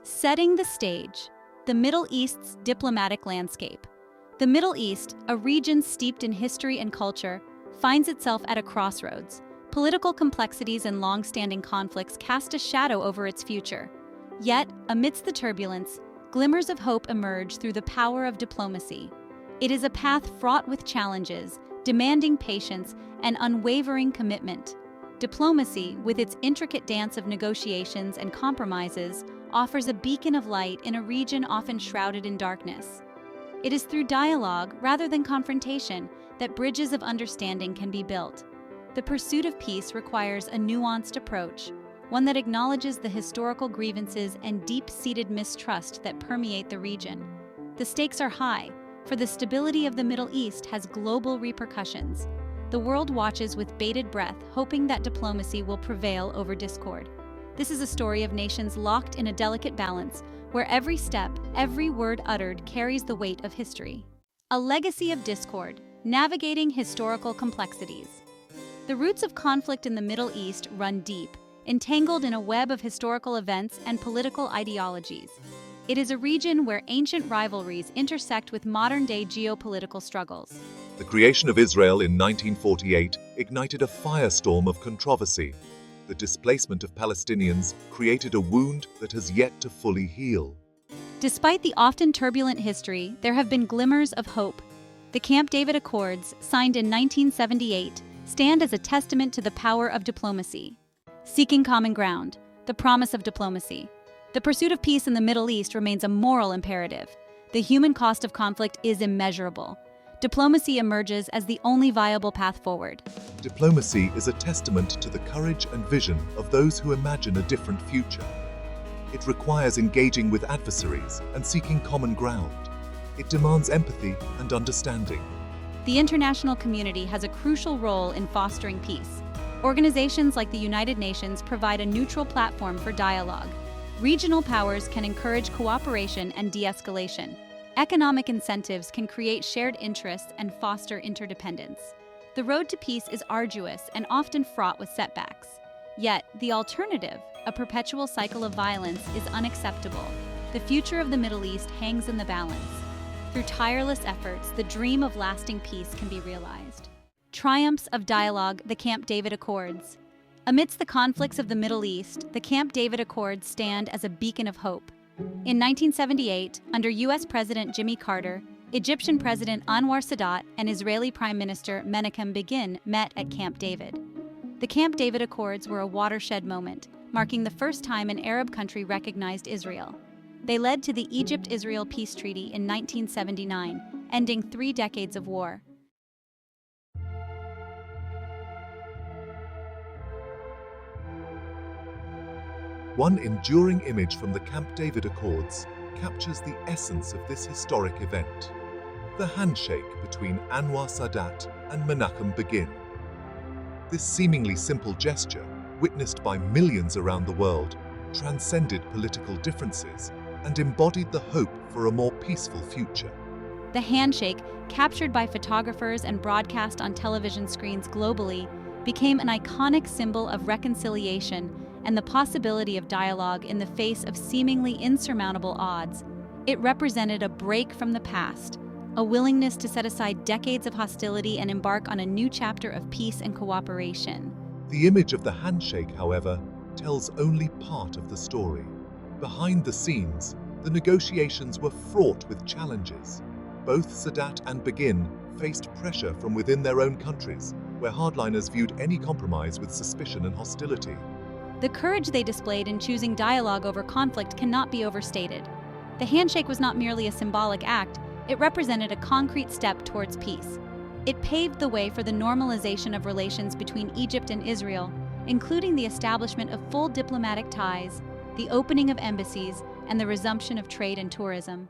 Setting the stage, the Middle East's diplomatic landscape. The Middle East, a region steeped in history and culture, finds itself at a crossroads. Political complexities and long-standing conflicts cast a shadow over its future. Yet, amidst the turbulence, glimmers of hope emerge through the power of diplomacy. It is a path fraught with challenges, demanding patience and unwavering commitment. Diplomacy, with its intricate dance of negotiations and compromises, offers a beacon of light in a region often shrouded in darkness. It is through dialogue, rather than confrontation, that bridges of understanding can be built. The pursuit of peace requires a nuanced approach, one that acknowledges the historical grievances and deep-seated mistrust that permeate the region. The stakes are high, for the stability of the Middle East has global repercussions. The world watches with bated breath, hoping that diplomacy will prevail over discord. This is a story of nations locked in a delicate balance, where every step, every word uttered carries the weight of history. A legacy of discord, navigating historical complexities. The roots of conflict in the Middle East run deep, entangled in a web of historical events and political ideologies. It is a region where ancient rivalries intersect with modern-day geopolitical struggles. The creation of Israel in 1948 ignited a firestorm of controversy. The displacement of Palestinians created a wound that has yet to fully heal. Despite the often turbulent history, there have been glimmers of hope. The Camp David Accords, signed in 1978, stand as a testament to the power of diplomacy. Seeking common ground, the promise of diplomacy. The pursuit of peace in the Middle East remains a moral imperative. The human cost of conflict is immeasurable. Diplomacy emerges as the only viable path forward. Diplomacy is a testament to the courage and vision of those who imagine a different future. It requires engaging with adversaries and seeking common ground. It demands empathy and understanding. The international community has a crucial role in fostering peace. Organizations like the United Nations provide a neutral platform for dialogue. Regional powers can encourage cooperation and de-escalation. Economic incentives can create shared interests and foster interdependence. The road to peace is arduous and often fraught with setbacks. Yet, the alternative, a perpetual cycle of violence, is unacceptable. The future of the Middle East hangs in the balance. Through tireless efforts, the dream of lasting peace can be realized. Triumphs of dialogue, the Camp David Accords. Amidst the conflicts of the Middle East, the Camp David Accords stand as a beacon of hope. In 1978, under U.S. President Jimmy Carter, Egyptian President Anwar Sadat and Israeli Prime Minister Menachem Begin met at Camp David. The Camp David Accords were a watershed moment, marking the first time an Arab country recognized Israel. They led to the Egypt-Israel Peace Treaty in 1979, ending 3 decades of war. One enduring image from the Camp David Accords captures the essence of this historic event: the handshake between Anwar Sadat and Menachem Begin. This seemingly simple gesture, witnessed by millions around the world, transcended political differences and embodied the hope for a more peaceful future. The handshake, captured by photographers and broadcast on television screens globally, became an iconic symbol of reconciliation and the possibility of dialogue in the face of seemingly insurmountable odds. It represented a break from the past, a willingness to set aside decades of hostility and embark on a new chapter of peace and cooperation. The image of the handshake, however, tells only part of the story. Behind the scenes, the negotiations were fraught with challenges. Both Sadat and Begin faced pressure from within their own countries, where hardliners viewed any compromise with suspicion and hostility. The courage they displayed in choosing dialogue over conflict cannot be overstated. The handshake was not merely a symbolic act, it represented a concrete step towards peace. It paved the way for the normalization of relations between Egypt and Israel, including the establishment of full diplomatic ties, the opening of embassies, and the resumption of trade and tourism.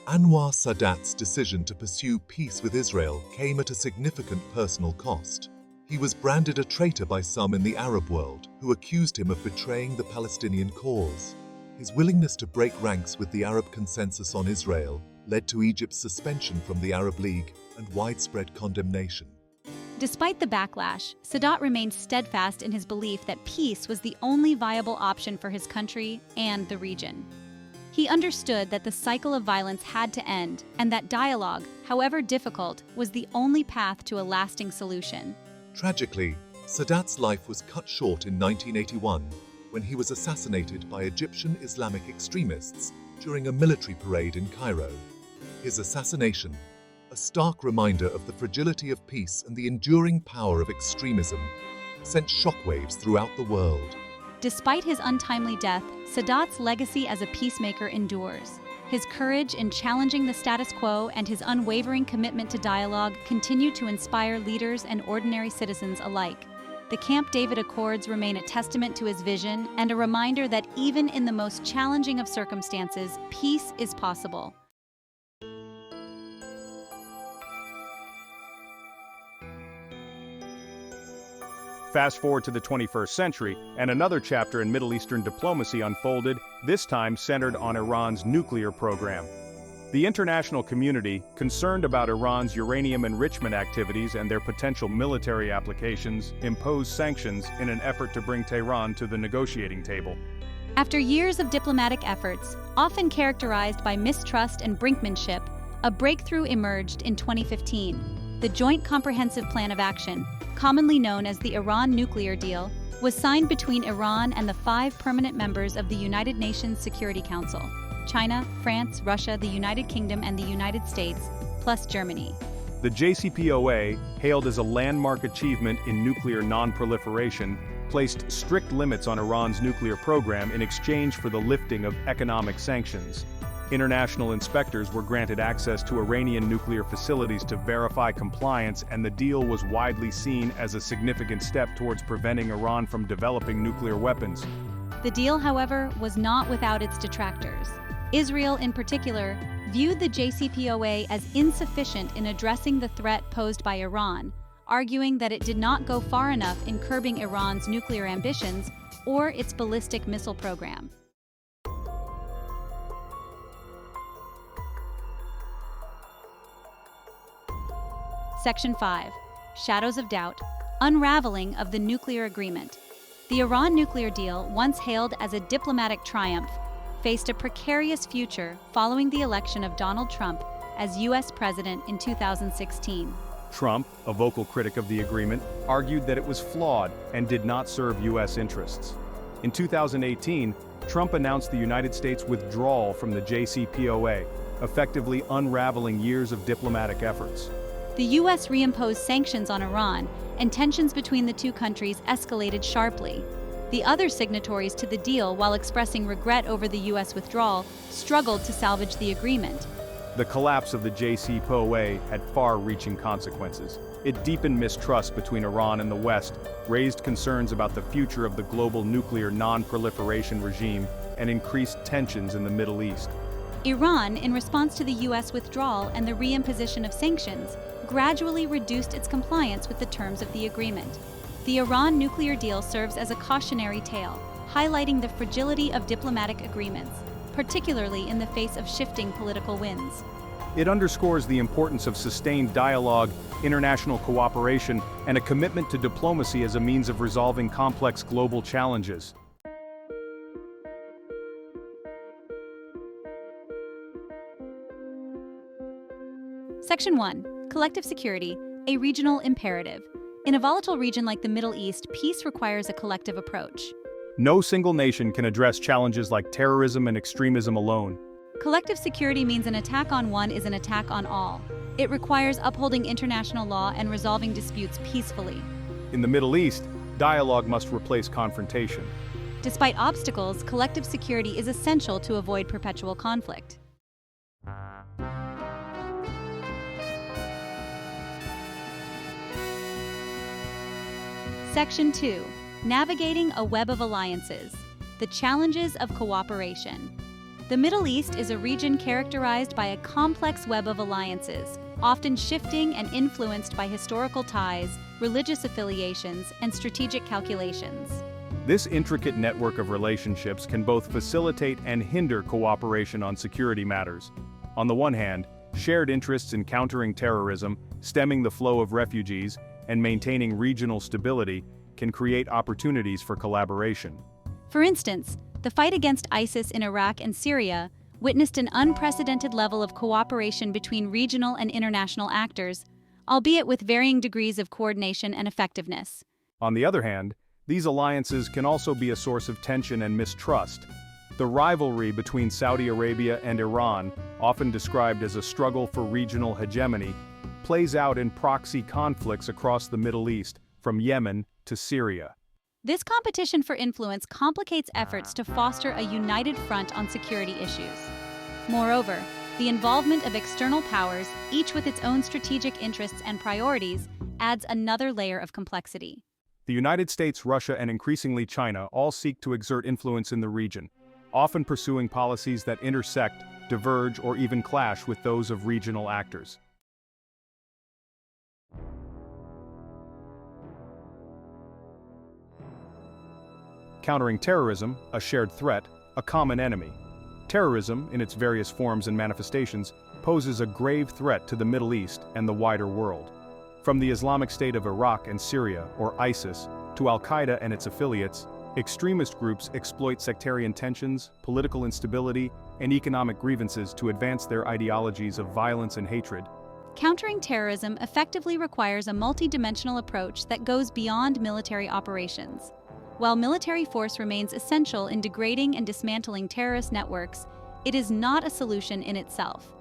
Anwar Sadat's decision to pursue peace with Israel came at a significant personal cost. He was branded a traitor by some in the Arab world, who accused him of betraying the Palestinian cause. His willingness to break ranks with the Arab consensus on Israel led to Egypt's suspension from the Arab League and widespread condemnation. Despite the backlash, Sadat remained steadfast in his belief that peace was the only viable option for his country and the region. He understood that the cycle of violence had to end, and that dialogue, however difficult, was the only path to a lasting solution. Tragically, Sadat's life was cut short in 1981 when he was assassinated by Egyptian Islamic extremists during a military parade in Cairo. His assassination, a stark reminder of the fragility of peace and the enduring power of extremism, sent shockwaves throughout the world. Despite his untimely death, Sadat's legacy as a peacemaker endures. His courage in challenging the status quo and his unwavering commitment to dialogue continue to inspire leaders and ordinary citizens alike. The Camp David Accords remain a testament to his vision and a reminder that even in the most challenging of circumstances, peace is possible. Fast forward to the 21st century, and another chapter in Middle Eastern diplomacy unfolded, this time centered on Iran's nuclear program. The international community, concerned about Iran's uranium enrichment activities and their potential military applications, imposed sanctions in an effort to bring Tehran to the negotiating table. After years of diplomatic efforts, often characterized by mistrust and brinkmanship, a breakthrough emerged in 2015. The Joint Comprehensive Plan of Action, commonly known as the Iran nuclear deal, was signed between Iran and the 5 permanent members of the United Nations Security Council: China, France, Russia, the United Kingdom, and the United States, plus Germany. The JCPOA, hailed as a landmark achievement in nuclear non-proliferation, placed strict limits on Iran's nuclear program in exchange for the lifting of economic sanctions. International inspectors were granted access to Iranian nuclear facilities to verify compliance, and the deal was widely seen as a significant step towards preventing Iran from developing nuclear weapons. The deal, however, was not without its detractors. Israel, in particular, viewed the JCPOA as insufficient in addressing the threat posed by Iran, arguing that it did not go far enough in curbing Iran's nuclear ambitions or its ballistic missile program. Section 5. Shadows of Doubt. Unraveling of the Nuclear Agreement. The Iran nuclear deal, once hailed as a diplomatic triumph, faced a precarious future following the election of Donald Trump as U.S. President in 2016. Trump, a vocal critic of the agreement, argued that it was flawed and did not serve U.S. interests. In 2018, Trump announced the United States' withdrawal from the JCPOA, effectively unraveling years of diplomatic efforts. The U.S. reimposed sanctions on Iran, and tensions between the two countries escalated sharply. The other signatories to the deal, while expressing regret over the U.S. withdrawal, struggled to salvage the agreement. The collapse of the JCPOA had far-reaching consequences. It deepened mistrust between Iran and the West, raised concerns about the future of the global nuclear non-proliferation regime, and increased tensions in the Middle East. Iran, in response to the U.S. withdrawal and the reimposition of sanctions, gradually reduced its compliance with the terms of the agreement. The Iran nuclear deal serves as a cautionary tale, highlighting the fragility of diplomatic agreements, particularly in the face of shifting political winds. It underscores the importance of sustained dialogue, international cooperation, and a commitment to diplomacy as a means of resolving complex global challenges. Section 1. Collective security, a regional imperative. In a volatile region like the Middle East, peace requires a collective approach. No single nation can address challenges like terrorism and extremism alone. Collective security means an attack on one is an attack on all. It requires upholding international law and resolving disputes peacefully. In the Middle East, dialogue must replace confrontation. Despite obstacles, collective security is essential to avoid perpetual conflict. Section 2. Navigating a web of alliances. The challenges of cooperation. The Middle East is a region characterized by a complex web of alliances, often shifting and influenced by historical ties, religious affiliations, and strategic calculations. This intricate network of relationships can both facilitate and hinder cooperation on security matters. On the one hand, shared interests in countering terrorism, stemming the flow of refugees, and maintaining regional stability can create opportunities for collaboration. For instance, the fight against ISIS in Iraq and Syria witnessed an unprecedented level of cooperation between regional and international actors, albeit with varying degrees of coordination and effectiveness. On the other hand, these alliances can also be a source of tension and mistrust. The rivalry between Saudi Arabia and Iran, often described as a struggle for regional hegemony, plays out in proxy conflicts across the Middle East, from Yemen to Syria. This competition for influence complicates efforts to foster a united front on security issues. Moreover, the involvement of external powers, each with its own strategic interests and priorities, adds another layer of complexity. The United States, Russia, and increasingly China all seek to exert influence in the region, often pursuing policies that intersect, diverge, or even clash with those of regional actors. Countering terrorism, a shared threat, a common enemy. Terrorism, in its various forms and manifestations, poses a grave threat to the Middle East and the wider world. From the Islamic State of Iraq and Syria, or ISIS, to Al-Qaeda and its affiliates, extremist groups exploit sectarian tensions, political instability, and economic grievances to advance their ideologies of violence and hatred. Countering terrorism effectively requires a multidimensional approach that goes beyond military operations. While military force remains essential in degrading and dismantling terrorist networks, it is not a solution in itself.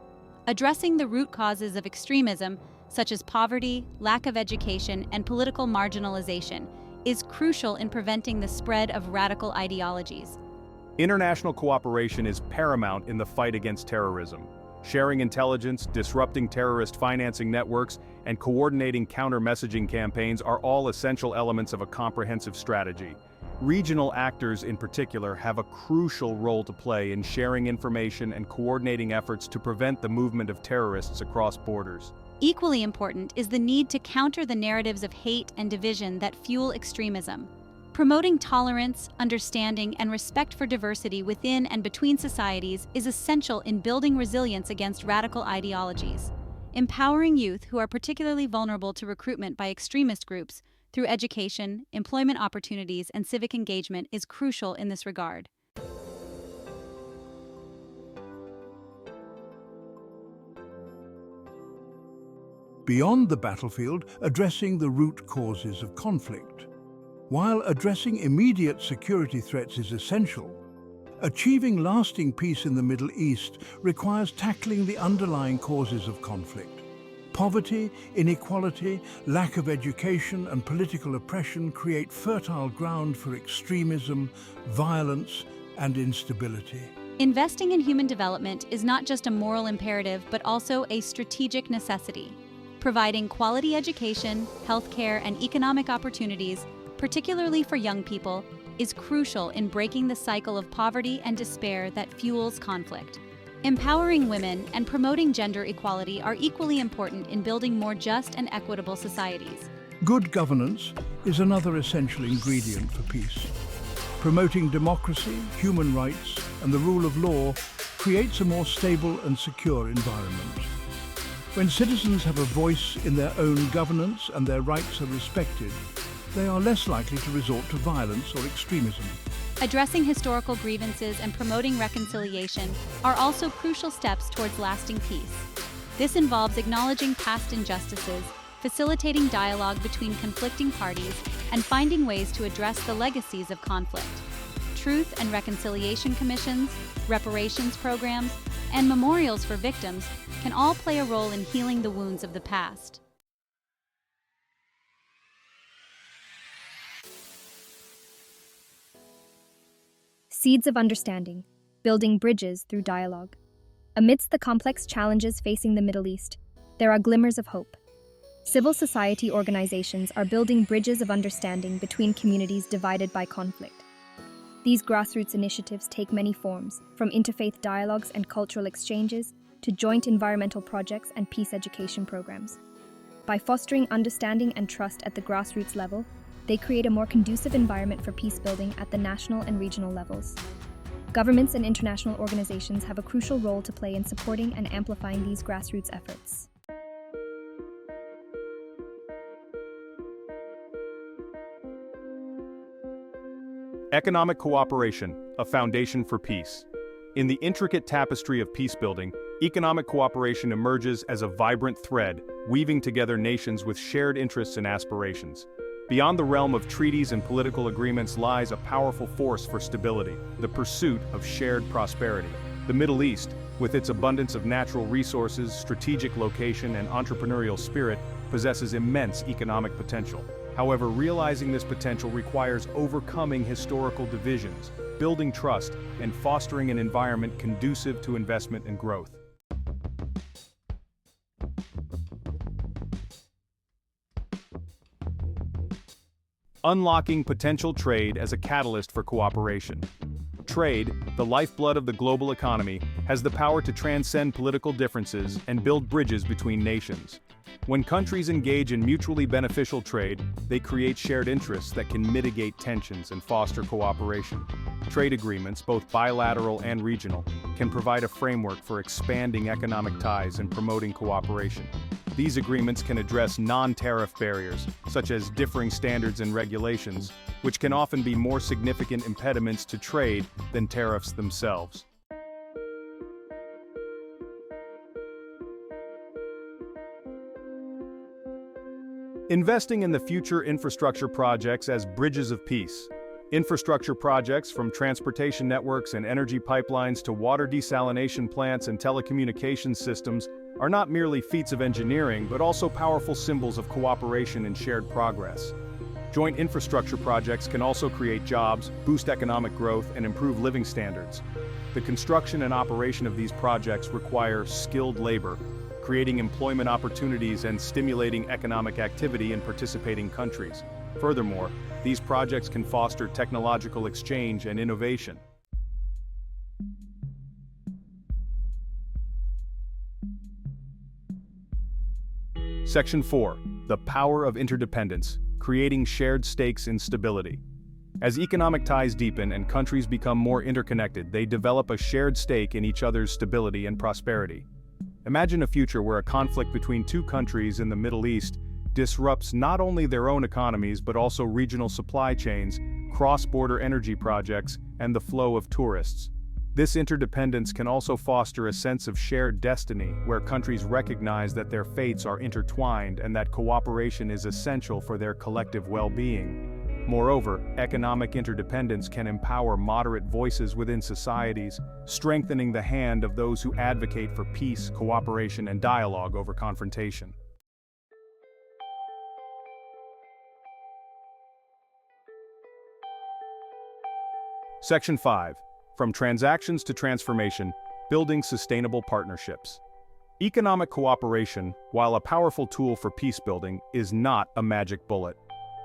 Addressing the root causes of extremism, such as poverty, lack of education, and political marginalization, is crucial in preventing the spread of radical ideologies. International cooperation is paramount in the fight against terrorism. Sharing intelligence, disrupting terrorist financing networks, and coordinating counter-messaging campaigns are all essential elements of a comprehensive strategy. Regional actors in particular have a crucial role to play in sharing information and coordinating efforts to prevent the movement of terrorists across borders. Equally important is the need to counter the narratives of hate and division that fuel extremism. Promoting tolerance, understanding, and respect for diversity within and between societies is essential in building resilience against radical ideologies. Empowering youth who are particularly vulnerable to recruitment by extremist groups through education, employment opportunities, and civic engagement is crucial in this regard. Beyond the battlefield, addressing the root causes of conflict. While addressing immediate security threats is essential, achieving lasting peace in the Middle East requires tackling the underlying causes of conflict. Poverty, inequality, lack of education, and political oppression create fertile ground for extremism, violence, and instability. Investing in human development is not just a moral imperative, but also a strategic necessity. Providing quality education, healthcare, and economic opportunities, particularly for young people, is crucial in breaking the cycle of poverty and despair that fuels conflict. Empowering women and promoting gender equality are equally important in building more just and equitable societies. Good governance is another essential ingredient for peace. Promoting democracy, human rights, and the rule of law creates a more stable and secure environment. When citizens have a voice in their own governance and their rights are respected, they are less likely to resort to violence or extremism. Addressing historical grievances and promoting reconciliation are also crucial steps towards lasting peace. This involves acknowledging past injustices, facilitating dialogue between conflicting parties, and finding ways to address the legacies of conflict. Truth and reconciliation commissions, reparations programs, and memorials for victims can all play a role in healing the wounds of the past. Seeds of Understanding, Building Bridges Through Dialogue. Amidst the complex challenges facing the Middle East, there are glimmers of hope. Civil society organizations are building bridges of understanding between communities divided by conflict. These grassroots initiatives take many forms, from interfaith dialogues and cultural exchanges to joint environmental projects and peace education programs. By fostering understanding and trust at the grassroots level, they create a more conducive environment for peace building at the national and regional levels. Governments and international organizations have a crucial role to play in supporting and amplifying these grassroots efforts. Economic cooperation, a foundation for peace. In the intricate tapestry of peacebuilding, economic cooperation emerges as a vibrant thread, weaving together nations with shared interests and aspirations. Beyond the realm of treaties and political agreements lies a powerful force for stability, the pursuit of shared prosperity. The Middle East, with its abundance of natural resources, strategic location, and entrepreneurial spirit, possesses immense economic potential. However, realizing this potential requires overcoming historical divisions, building trust, and fostering an environment conducive to investment and growth. Unlocking potential trade as a catalyst for cooperation. Trade, the lifeblood of the global economy, has the power to transcend political differences and build bridges between nations. When countries engage in mutually beneficial trade, they create shared interests that can mitigate tensions and foster cooperation. Trade agreements, both bilateral and regional, can provide a framework for expanding economic ties and promoting cooperation. These agreements can address non-tariff barriers, such as differing standards and regulations, which can often be more significant impediments to trade than tariffs themselves. Investing in the future infrastructure projects as bridges of peace. Infrastructure projects, from transportation networks and energy pipelines to water desalination plants and telecommunications systems, are not merely feats of engineering but also powerful symbols of cooperation and shared progress. Joint infrastructure projects can also create jobs, boost economic growth, and improve living standards. The construction and operation of these projects require skilled labor, creating employment opportunities and stimulating economic activity in participating countries. Furthermore, these projects can foster technological exchange and innovation. Section 4. The power of interdependence, creating shared stakes in stability. As economic ties deepen and countries become more interconnected, they develop a shared stake in each other's stability and prosperity. Imagine a future where a conflict between two countries in the Middle East disrupts not only their own economies but also regional supply chains, cross-border energy projects, and the flow of tourists. This interdependence can also foster a sense of shared destiny, where countries recognize that their fates are intertwined and that cooperation is essential for their collective well-being. Moreover, economic interdependence can empower moderate voices within societies, strengthening the hand of those who advocate for peace, cooperation, and dialogue over confrontation. Section 5. From transactions to transformation, building sustainable partnerships. Economic cooperation, while a powerful tool for peace building, is not a magic bullet.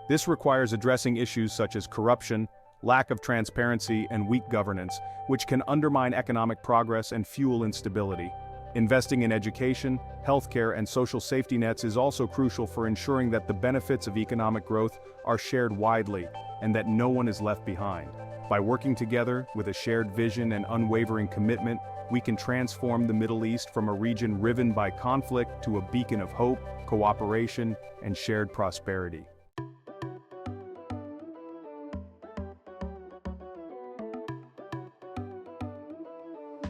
This requires addressing issues such as corruption, lack of transparency, and weak governance, which can undermine economic progress and fuel instability. Investing in education, healthcare, and social safety nets is also crucial for ensuring that the benefits of economic growth are shared widely and that no one is left behind. By working together with a shared vision and unwavering commitment, we can transform the Middle East from a region riven by conflict to a beacon of hope, cooperation, and shared prosperity.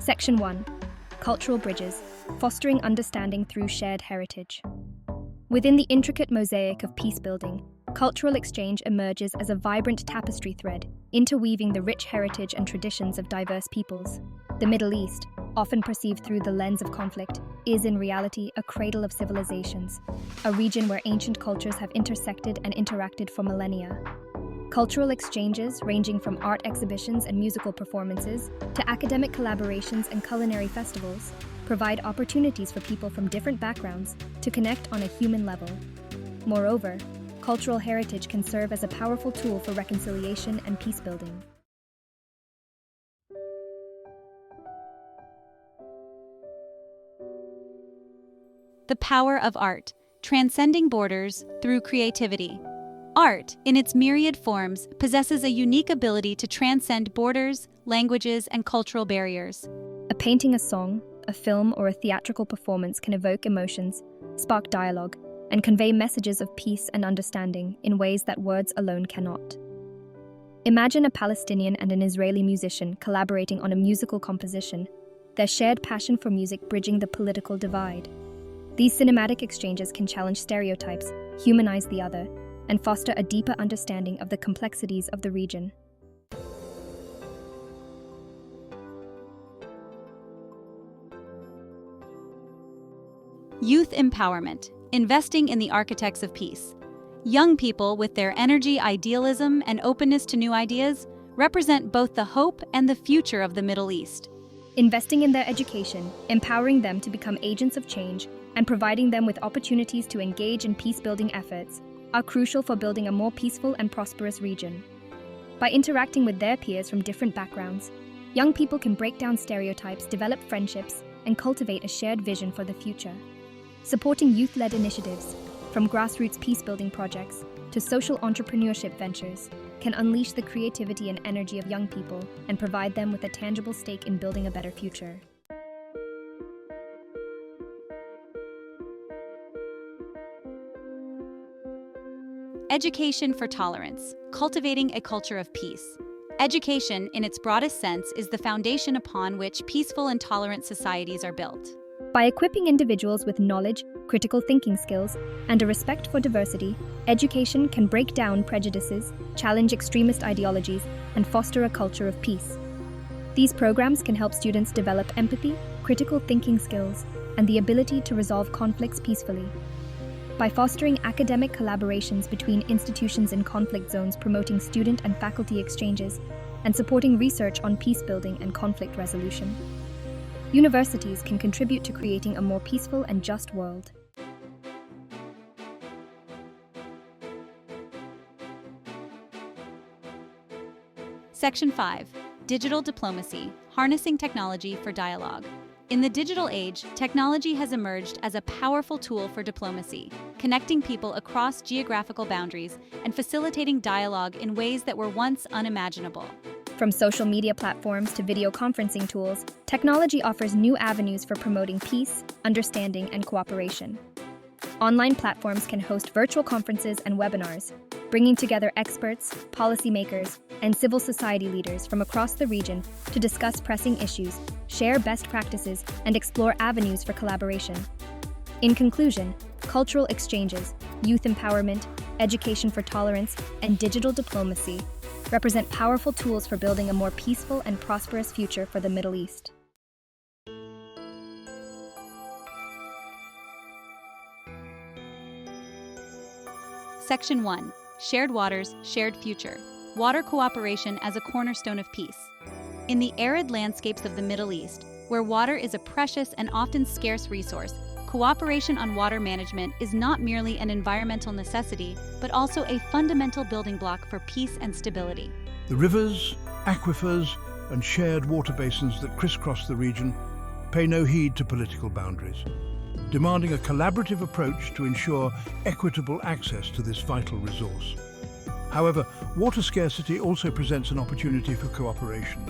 Section 1. Cultural bridges, fostering understanding through shared heritage. Within the intricate mosaic of peace building, cultural exchange emerges as a vibrant tapestry thread, interweaving the rich heritage and traditions of diverse peoples. The Middle East, often perceived through the lens of conflict, is in reality a cradle of civilizations, a region where ancient cultures have intersected and interacted for millennia. Cultural exchanges, ranging from art exhibitions and musical performances to academic collaborations and culinary festivals, provide opportunities for people from different backgrounds to connect on a human level. Moreover, cultural heritage can serve as a powerful tool for reconciliation and peace building. The power of art, transcending borders through creativity. Art, in its myriad forms, possesses a unique ability to transcend borders, languages, and cultural barriers. A painting, a song, a film, or a theatrical performance can evoke emotions, spark dialogue, and convey messages of peace and understanding in ways that words alone cannot. Imagine a Palestinian and an Israeli musician collaborating on a musical composition, their shared passion for music bridging the political divide. These cinematic exchanges can challenge stereotypes, humanize the other, and foster a deeper understanding of the complexities of the region. Youth empowerment, investing in the architects of peace. Young people, with their energy, idealism, and openness to new ideas, represent both the hope and the future of the Middle East. Investing in their education, empowering them to become agents of change, and providing them with opportunities to engage in peace-building efforts are crucial for building a more peaceful and prosperous region. By interacting with their peers from different backgrounds, young people can break down stereotypes, develop friendships, and cultivate a shared vision for the future. Supporting youth-led initiatives, from grassroots peace-building projects to social entrepreneurship ventures, can unleash the creativity and energy of young people and provide them with a tangible stake in building a better future. Education for tolerance, cultivating a culture of peace. Education, in its broadest sense, is the foundation upon which peaceful and tolerant societies are built. By equipping individuals with knowledge, critical thinking skills, and a respect for diversity, education can break down prejudices, challenge extremist ideologies, and foster a culture of peace. These programs can help students develop empathy, critical thinking skills, and the ability to resolve conflicts peacefully. By fostering academic collaborations between institutions in conflict zones, promoting student and faculty exchanges, and supporting research on peace building and conflict resolution, universities can contribute to creating a more peaceful and just world. Section 5. Digital diplomacy, harnessing technology for dialogue. In the digital age, technology has emerged as a powerful tool for diplomacy, connecting people across geographical boundaries and facilitating dialogue in ways that were once unimaginable. From social media platforms to video conferencing tools, technology offers new avenues for promoting peace, understanding, and cooperation. Online platforms can host virtual conferences and webinars, bringing together experts, policymakers, and civil society leaders from across the region to discuss pressing issues, share best practices, and explore avenues for collaboration. In conclusion, cultural exchanges, youth empowerment, education for tolerance, and digital diplomacy represent powerful tools for building a more peaceful and prosperous future for the Middle East. Section 1. Shared waters, shared future. Water cooperation as a cornerstone of peace. In the arid landscapes of the Middle East, where water is a precious and often scarce resource, cooperation on water management is not merely an environmental necessity, but also a fundamental building block for peace and stability. The rivers, aquifers, and shared water basins that crisscross the region pay no heed to political boundaries, demanding a collaborative approach to ensure equitable access to this vital resource. However, water scarcity also presents an opportunity for cooperation.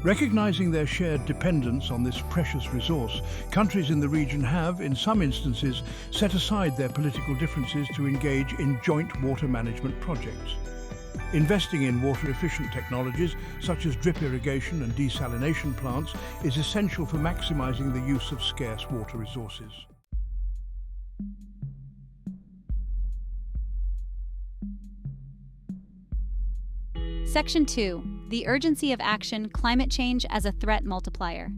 Recognizing their shared dependence on this precious resource, countries in the region have, in some instances, set aside their political differences to engage in joint water management projects. Investing in water-efficient technologies, such as drip irrigation and desalination plants, is essential for maximizing the use of scarce water resources. Section 2. The urgency of action, climate change as a threat multiplier.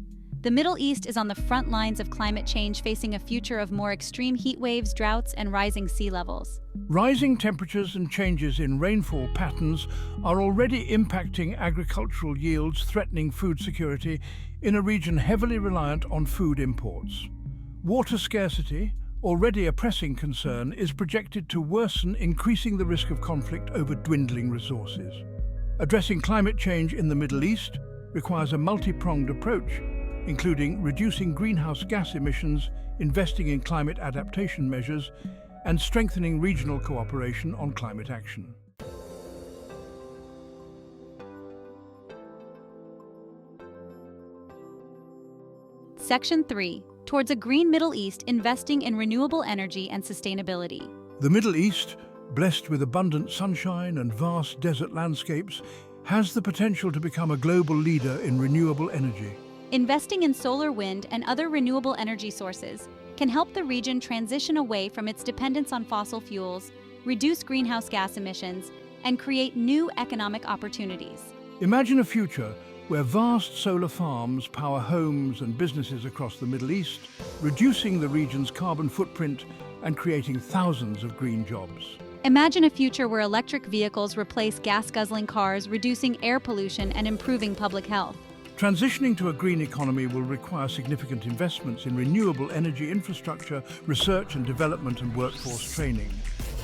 The Middle East is on the front lines of climate change, facing a future of more extreme heat waves, droughts, and rising sea levels. Rising temperatures and changes in rainfall patterns are already impacting agricultural yields, threatening food security in a region heavily reliant on food imports. Water scarcity, already a pressing concern, is projected to worsen, increasing the risk of conflict over dwindling resources. Addressing climate change in the Middle East requires a multi-pronged approach, including reducing greenhouse gas emissions, investing in climate adaptation measures, and strengthening regional cooperation on climate action. Section 3. Towards a green Middle East, investing in renewable energy and sustainability. The Middle East, blessed with abundant sunshine and vast desert landscapes, has the potential to become a global leader in renewable energy. Investing in solar, wind, and other renewable energy sources can help the region transition away from its dependence on fossil fuels, reduce greenhouse gas emissions, and create new economic opportunities. Imagine a future where vast solar farms power homes and businesses across the Middle East, reducing the region's carbon footprint and creating thousands of green jobs. Imagine a future where electric vehicles replace gas-guzzling cars, reducing air pollution and improving public health. Transitioning to a green economy will require significant investments in renewable energy infrastructure, research and development, and workforce training.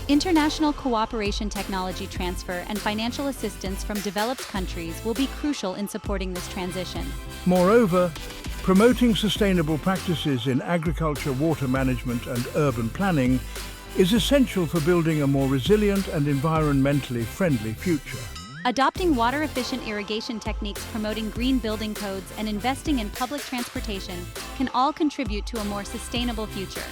International cooperation, technology transfer, and financial assistance from developed countries will be crucial in supporting this transition. Moreover, promoting sustainable practices in agriculture, water management, and urban planning is essential for building a more resilient and environmentally friendly future. Adopting water-efficient irrigation techniques, promoting green building codes, and investing in public transportation can all contribute to a more sustainable future.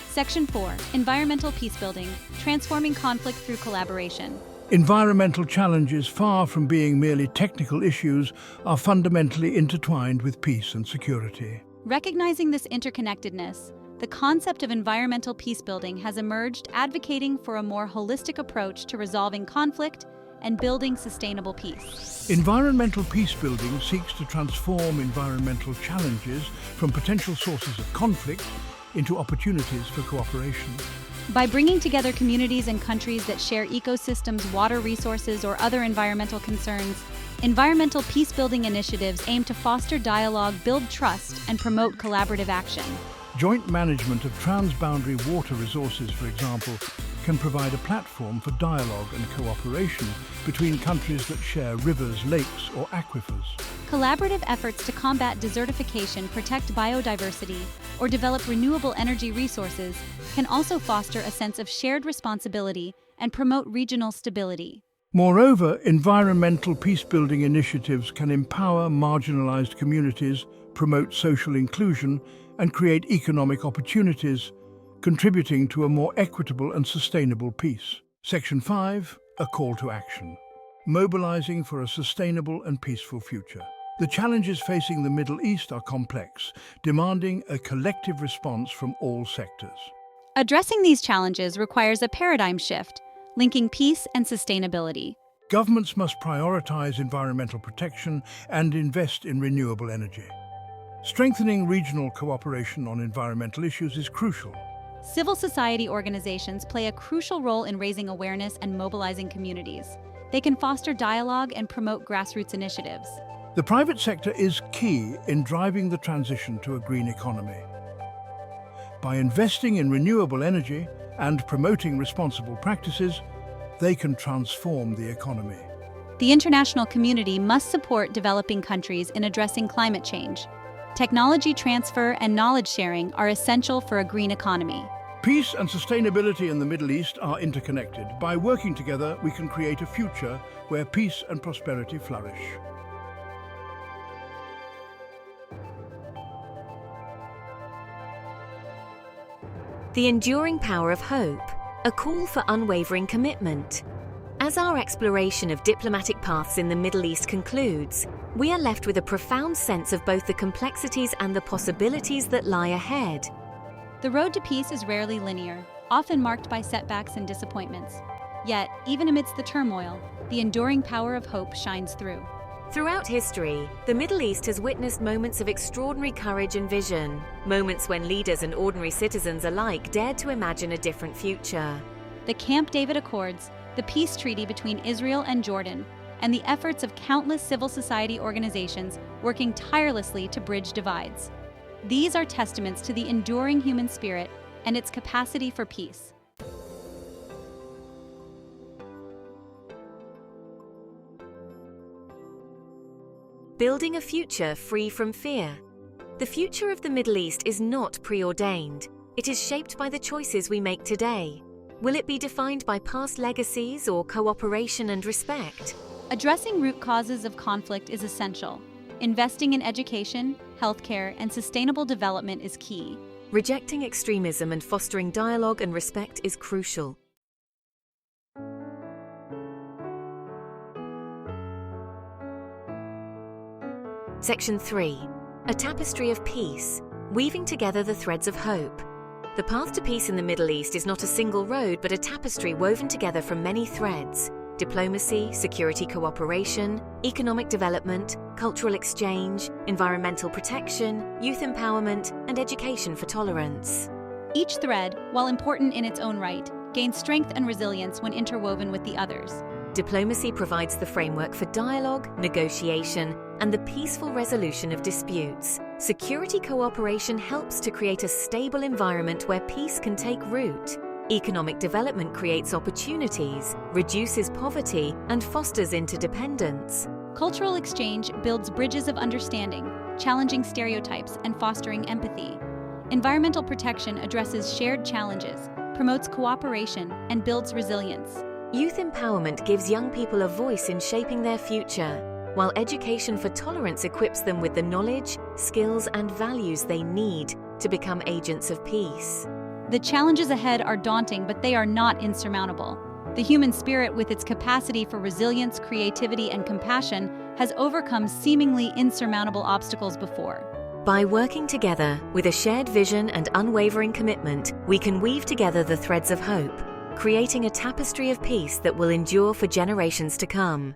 Section 4. Environmental peacebuilding, transforming conflict through collaboration. Environmental challenges, far from being merely technical issues, are fundamentally intertwined with peace and security. Recognizing this interconnectedness, the concept of environmental peacebuilding has emerged, advocating for a more holistic approach to resolving conflict and building sustainable peace. Environmental peacebuilding seeks to transform environmental challenges from potential sources of conflict into opportunities for cooperation. By bringing together communities and countries that share ecosystems, water resources, or other environmental concerns, environmental peacebuilding initiatives aim to foster dialogue, build trust, and promote collaborative action. Joint management of transboundary water resources, for example, can provide a platform for dialogue and cooperation between countries that share rivers, lakes, or aquifers. Collaborative efforts to combat desertification, protect biodiversity, or develop renewable energy resources can also foster a sense of shared responsibility and promote regional stability. Moreover, environmental peacebuilding initiatives can empower marginalized communities, promote social inclusion, and create economic opportunities, contributing to a more equitable and sustainable peace. Section 5. A call to action. Mobilizing for a sustainable and peaceful future. The challenges facing the Middle East are complex, demanding a collective response from all sectors. Addressing these challenges requires a paradigm shift, linking peace and sustainability. Governments must prioritize environmental protection and invest in renewable energy. Strengthening regional cooperation on environmental issues is crucial. Civil society organizations play a crucial role in raising awareness and mobilizing communities. They can foster dialogue and promote grassroots initiatives. The private sector is key in driving the transition to a green economy. By investing in renewable energy and promoting responsible practices, they can transform the economy. The international community must support developing countries in addressing climate change. Technology transfer and knowledge sharing are essential for a green economy. Peace and sustainability in the Middle East are interconnected. By working together, we can create a future where peace and prosperity flourish. The enduring power of hope, a call for unwavering commitment. As our exploration of diplomatic paths in the Middle East concludes, we are left with a profound sense of both the complexities and the possibilities that lie ahead. The road to peace is rarely linear, often marked by setbacks and disappointments. Yet, even amidst the turmoil, the enduring power of hope shines through. Throughout history, the Middle East has witnessed moments of extraordinary courage and vision, moments when leaders and ordinary citizens alike dared to imagine a different future. The Camp David Accords, the peace treaty between Israel and Jordan, and the efforts of countless civil society organizations working tirelessly to bridge divides. These are testaments to the enduring human spirit and its capacity for peace. Building a future free from fear. The future of the Middle East is not preordained. It is shaped by the choices we make today. Will it be defined by past legacies or cooperation and respect? Addressing root causes of conflict is essential. Investing in education, healthcare, and sustainable development is key. Rejecting extremism and fostering dialogue and respect is crucial. Section 3. A tapestry of peace, weaving together the threads of hope. The path to peace in the Middle East is not a single road, but a tapestry woven together from many threads: diplomacy, security cooperation, economic development, cultural exchange, environmental protection, youth empowerment, and education for tolerance. Each thread, while important in its own right, gains strength and resilience when interwoven with the others. Diplomacy provides the framework for dialogue, negotiation, and the peaceful resolution of disputes. Security cooperation helps to create a stable environment where peace can take root. Economic development creates opportunities, reduces poverty, and fosters interdependence. Cultural exchange builds bridges of understanding, challenging stereotypes and fostering empathy. Environmental protection addresses shared challenges, promotes cooperation, and builds resilience. Youth empowerment gives young people a voice in shaping their future, while education for tolerance equips them with the knowledge, skills, and values they need to become agents of peace. The challenges ahead are daunting, but they are not insurmountable. The human spirit, with its capacity for resilience, creativity, and compassion, has overcome seemingly insurmountable obstacles before. By working together with a shared vision and unwavering commitment, we can weave together the threads of hope, creating a tapestry of peace that will endure for generations to come.